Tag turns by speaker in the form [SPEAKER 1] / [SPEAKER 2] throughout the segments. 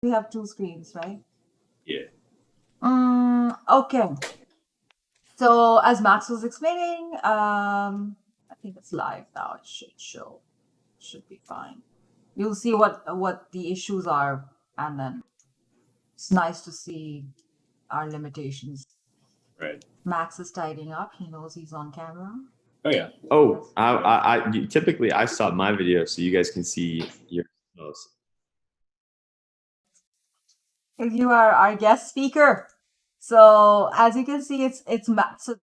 [SPEAKER 1] We have two screens, right?
[SPEAKER 2] Yeah.
[SPEAKER 1] Okay. So as Max was explaining, I think it's live now. It should show. Should be fine. You'll see what the issues are, and then it's nice to see our limitations.
[SPEAKER 2] Right.
[SPEAKER 1] Max is tidying up. He knows he's on camera.
[SPEAKER 2] Oh yeah. Oh, typically I stop my video so you guys can see your nose.
[SPEAKER 1] If you are our guest speaker. So as you can see, it's Max. So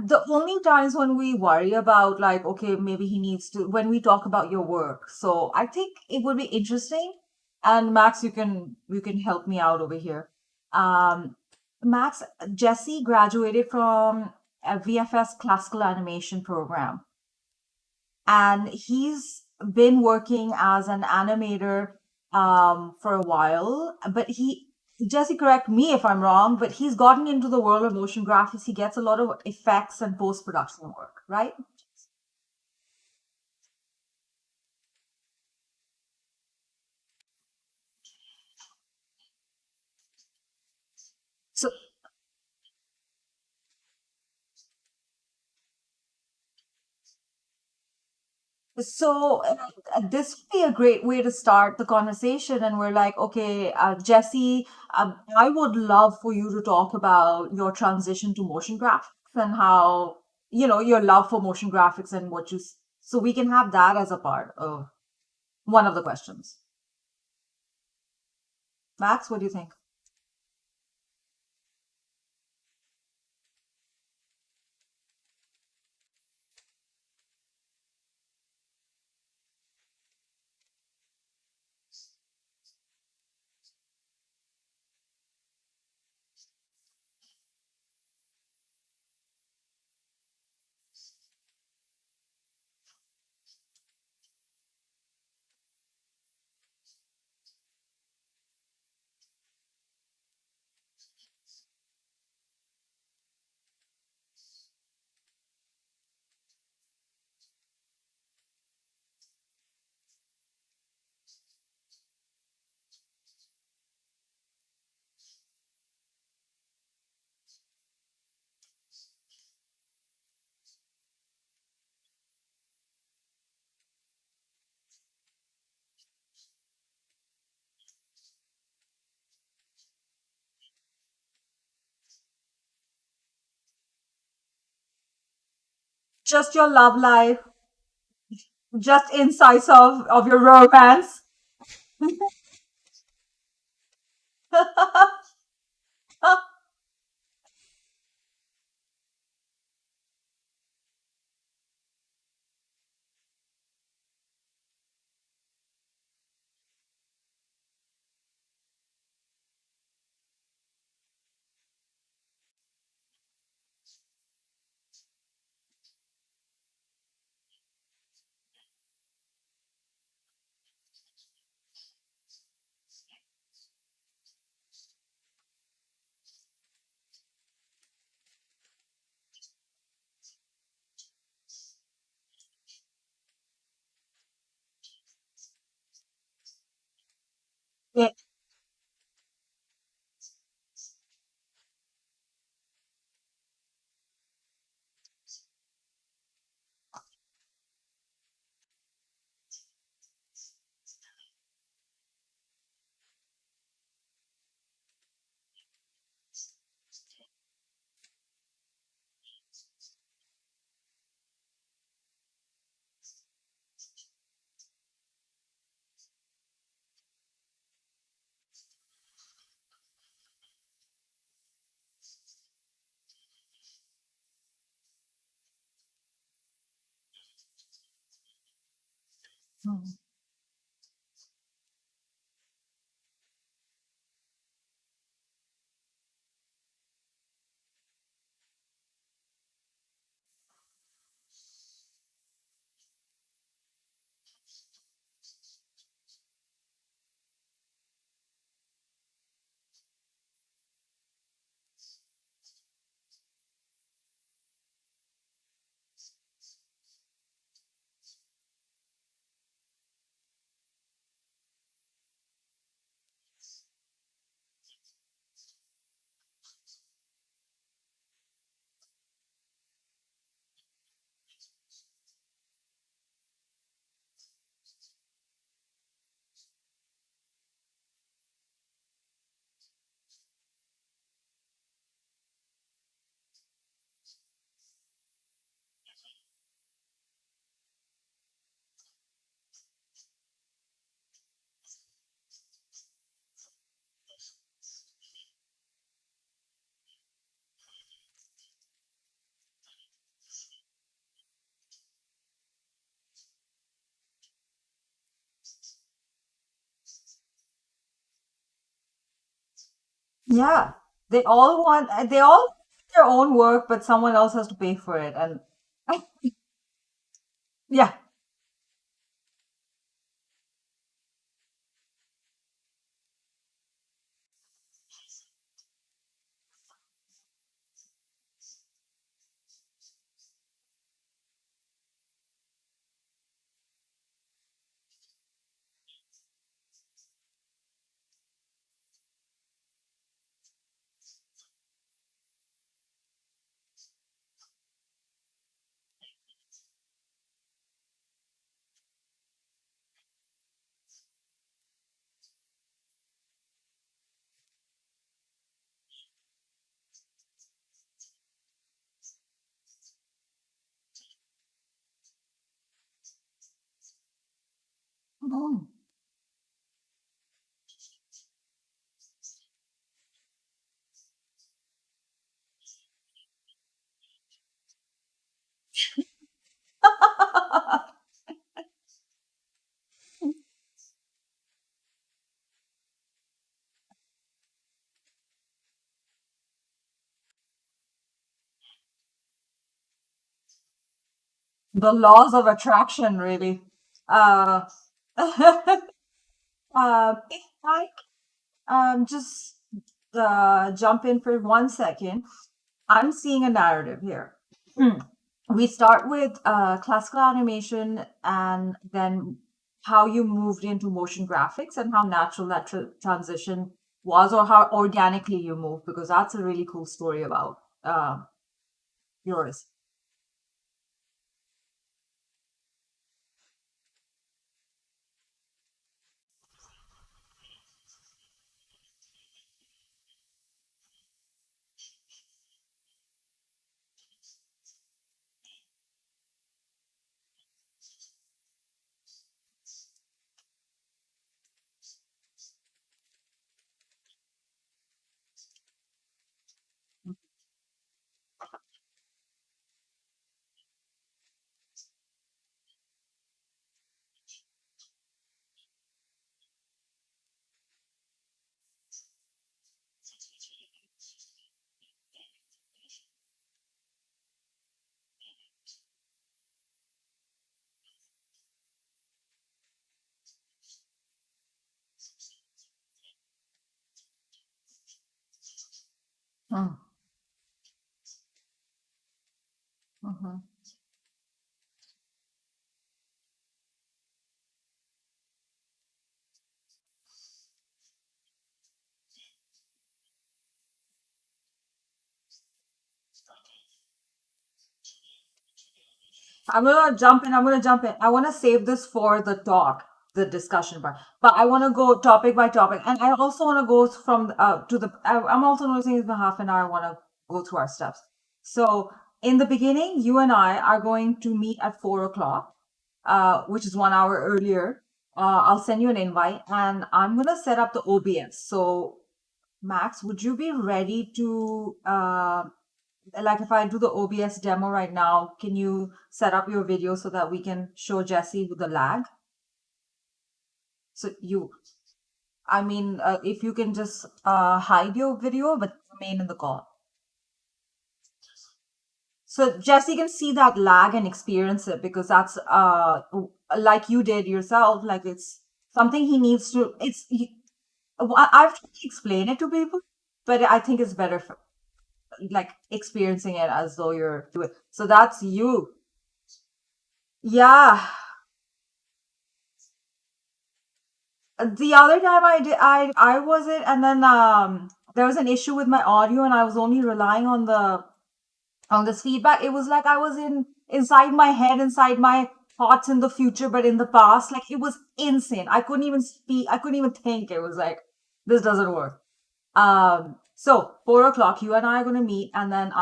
[SPEAKER 1] the only times when we worry about like, okay, maybe he needs to, when we talk about your work. So I think it would be interesting. And Max, you can help me out over here. Um, Max, Jesse graduated from a VFS classical animation program, and he's been working as an animator for a while. But Jesse, correct me if I'm wrong, but he's gotten into the world of motion graphics. He gets a lot of effects and post production work, right? So, this would be a great way to start the conversation. And we're like, okay, Jesse, I would love for you to talk about your transition to motion graphics and how, your love for motion graphics and so we can have that as a part of one of the questions. Max, what do you think? Just your love life, just insights of your romance. Yeah. Hmm. Yeah, they all want their own work, but someone else has to pay for it. And yeah. Mm. The laws of attraction, really. Uh, if I just jump in for 1 second, I'm seeing a narrative here. Hmm. We start with classical animation and then how you moved into motion graphics and how natural that transition was, or how organically you moved, because that's a really cool story about yours. Mm, mhm. I'm gonna jump in. I'm gonna jump in. I want to save this for the talk, the discussion part. But I want to go topic by topic, and I also want to go from to the. I'm also noticing it's been half an hour. I want to go through our steps. So in the beginning, you and I are going to meet at 4 o'clock, which is 1 hour earlier. I'll send you an invite, and I'm gonna set up the OBS. So Max, would you be ready to like if I do the OBS demo right now, can you set up your video so that we can show Jesse with the lag? So I mean, if you can just hide your video but remain in the call. So Jesse can see that lag and experience it, because that's like you did yourself. Like it's something he needs to. I've tried to explain it to people, but I think it's better for like experiencing it as though you're doing. So that's you. Yeah. The other time I did, I was it, and then there was an issue with my audio, and I was only relying on the on this feedback. It was like I was inside my head, inside my thoughts in the future, but in the past. Like it was insane. I couldn't even speak. I couldn't even think. It was like this doesn't work. So 4 o'clock, you and I are gonna meet, and then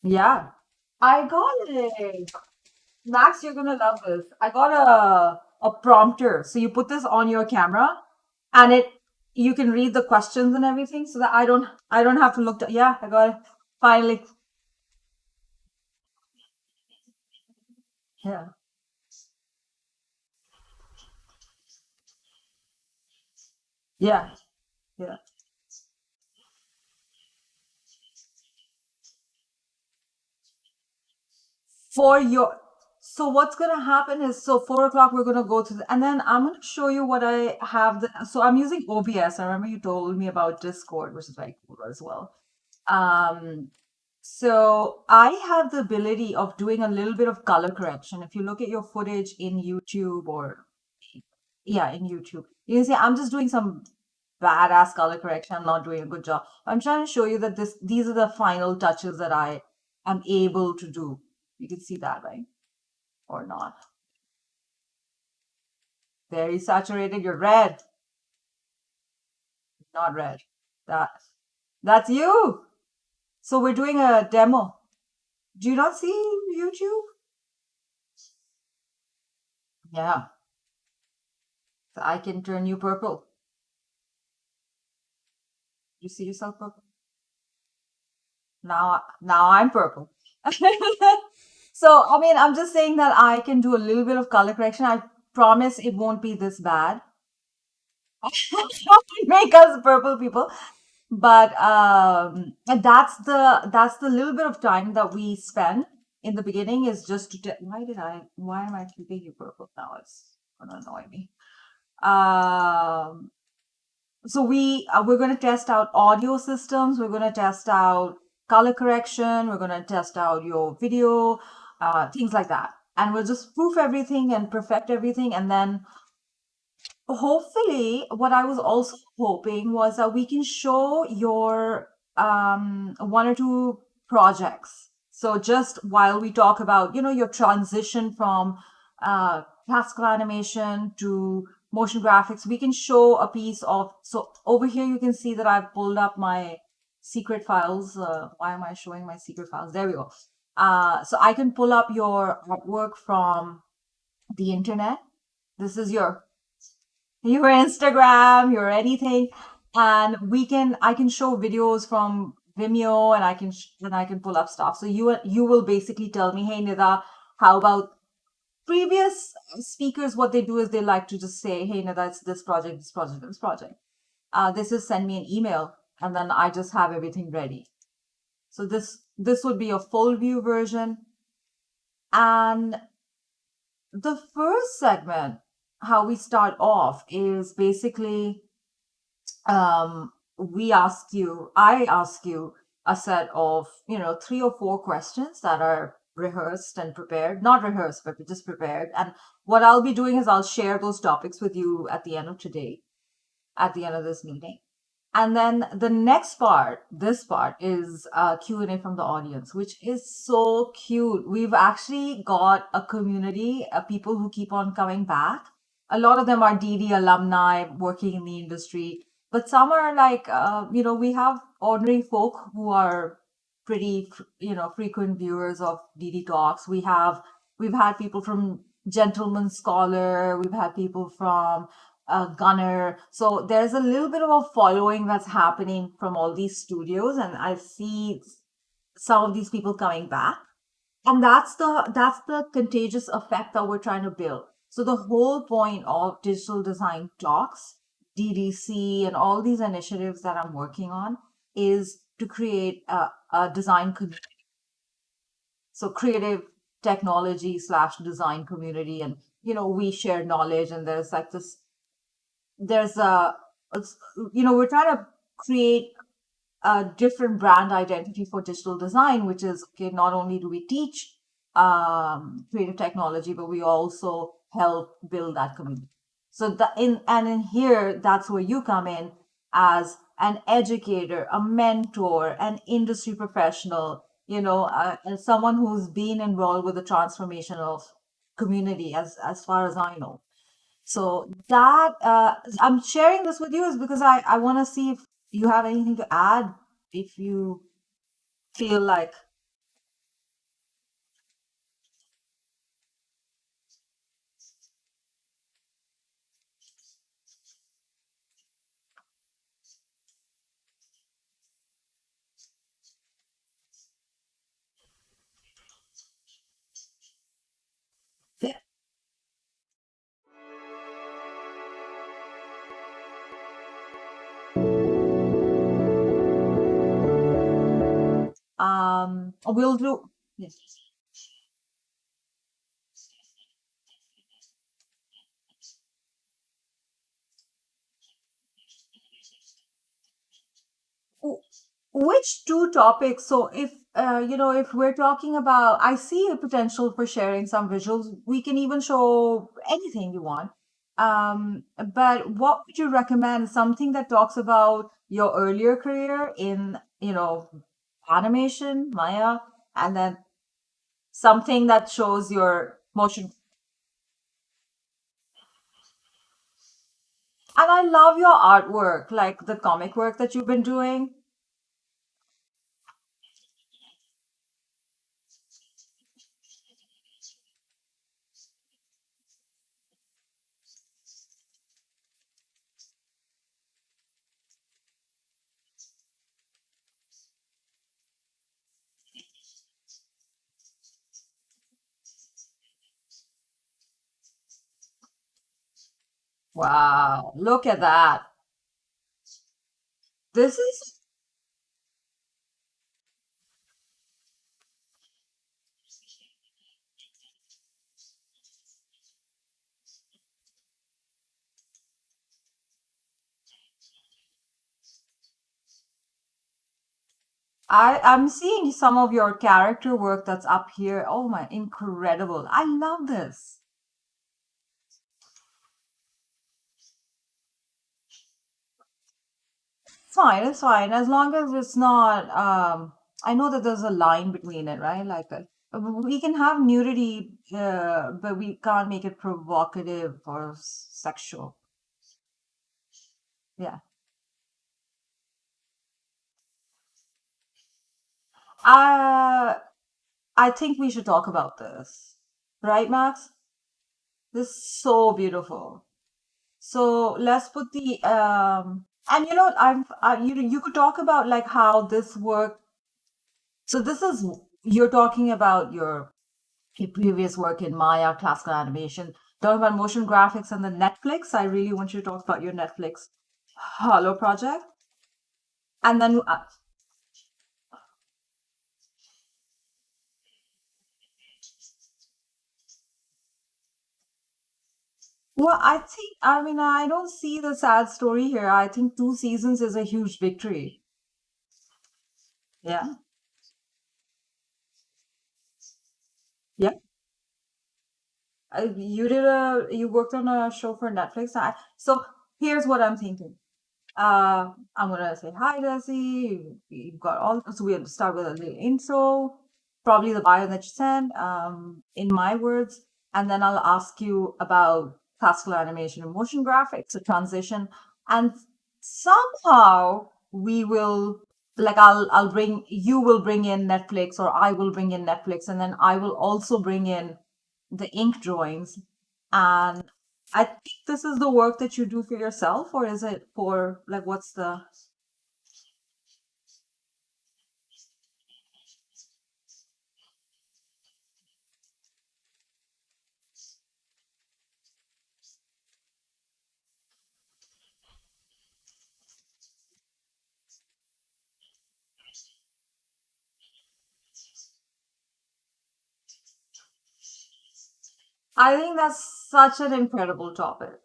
[SPEAKER 1] yeah, I got it. Max, you're gonna love this. I got a prompter. So you put this on your camera, and it you can read the questions and everything, so that I don't have to look. Yeah, I got it finally. Yeah. Yeah. Yeah. For your so what's gonna happen is, so 4 o'clock we're gonna go through and then I'm gonna show you what I have so I'm using OBS. I remember you told me about Discord, which is very cool as well. um so I have the ability of doing a little bit of color correction. If you look at your footage in YouTube, or yeah, in YouTube, you can see I'm just doing some badass color correction. I'm not doing a good job. I'm trying to show you that these are the final touches that I am able to do. You can see that, right? Or not. Very saturated. You're red. Not red. That that's you. So we're doing a demo. Do you not see YouTube? Yeah. So I can turn you purple. You see yourself purple? Now I'm purple. So I mean, I'm just saying that I can do a little bit of color correction. I promise it won't be this bad. Make us purple people. But and that's the little bit of time that we spend in the beginning, is just to why am I keeping you purple now? It's gonna annoy me. um so we're going to test out audio systems, we're going to test out color correction, we're going to test out your video, things like that, and we'll just proof everything and perfect everything. And then hopefully, what I was also hoping was that we can show your one or two projects. So just while we talk about, your transition from classical animation to motion graphics, we can show a piece of. So over here, you can see that I've pulled up my secret files. Why am I showing my secret files? There we go. So I can pull up your artwork from the internet. This is your Instagram, your anything, and I can show videos from Vimeo, and I can pull up stuff. So you will basically tell me, hey Nida, how about previous speakers? What they do is they like to just say, hey Nida, it's this project, this project, this project. This is send me an email, and then I just have everything ready. So this would be a full view version, and the first segment, how we start off, is basically I ask you a set of, 3 or 4 questions that are rehearsed and prepared, not rehearsed, but just prepared. And what I'll be doing is I'll share those topics with you at the end of today, at the end of this meeting. And then the next part, this part, is Q&A from the audience, which is so cute. We've actually got a community of people who keep on coming back. A lot of them are DD alumni working in the industry, but some are like, we have ordinary folk who are pretty, frequent viewers of DD Talks. We've had people from Gentleman Scholar, we've had people from Gunner. So there's a little bit of a following that's happening from all these studios, and I see some of these people coming back. And that's the contagious effect that we're trying to build. So the whole point of Digital Design Talks, DDC, and all these initiatives that I'm working on is to create a design community. So creative technology slash design community, and we share knowledge, and there's like this there's a we're trying to create a different brand identity for digital design, which is, okay, not only do we teach creative technology, but we also help build that community. So in here, that's where you come in as an educator, a mentor, an industry professional, as someone who's been involved with the transformation of community, as far as I know. So that I'm sharing this with you is because I want to see if you have anything to add, if you feel like. We'll do. Yes. W- Which two topics? So if if we're talking about, I see a potential for sharing some visuals. We can even show anything you want. But what would you recommend? Something that talks about your earlier career in, animation, Maya, and then something that shows your motion. And I love your artwork, like the comic work that you've been doing. Wow, look at that. This is, I'm seeing some of your character work that's up here. Oh my, incredible. I love this. It's fine, it's fine. As long as it's not, I know that there's a line between it, right? Like, we can have nudity, but we can't make it provocative or sexual. Yeah. Uh, I think we should talk about this. Right, Max? This is so beautiful. So let's put the and you could talk about like how this work. So this is, you're talking about your previous work in Maya, classical animation, talking about motion graphics and the Netflix. I really want you to talk about your Netflix Hollow project. And then, well, I mean, I don't see the sad story here. I think 2 seasons is a huge victory. Yeah. Yeah. You worked on a show for Netflix. So here's what I'm thinking. I'm gonna say hi, Desi. You've got all. So we'll start with a little intro, probably the bio that you sent, in my words, and then I'll ask you about classical animation and motion graphics, a transition, and somehow we will, like, I'll bring, you will bring in Netflix, or I will bring in Netflix, and then I will also bring in the ink drawings. And I think this is the work that you do for yourself, or is it for, like, what's the? I think that's such an incredible topic.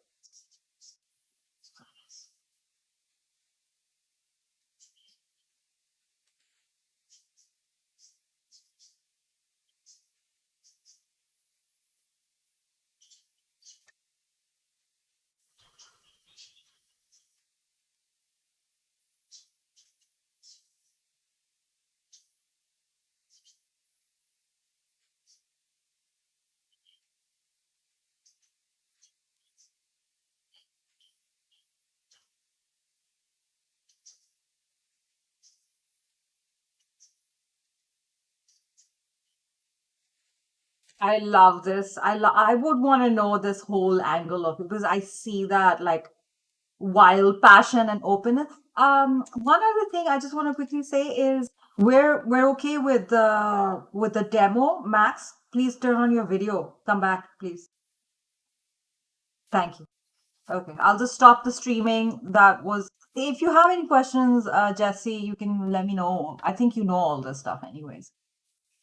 [SPEAKER 1] I love this. I would want to know this whole angle of it, because I see that, like, wild passion and openness. One other thing I just want to quickly say is we're okay with the demo. Max, please turn on your video. Come back, please. Thank you. Okay, I'll just stop the streaming. That was if you have any questions, Jesse, you can let me know. I think you know all this stuff anyways.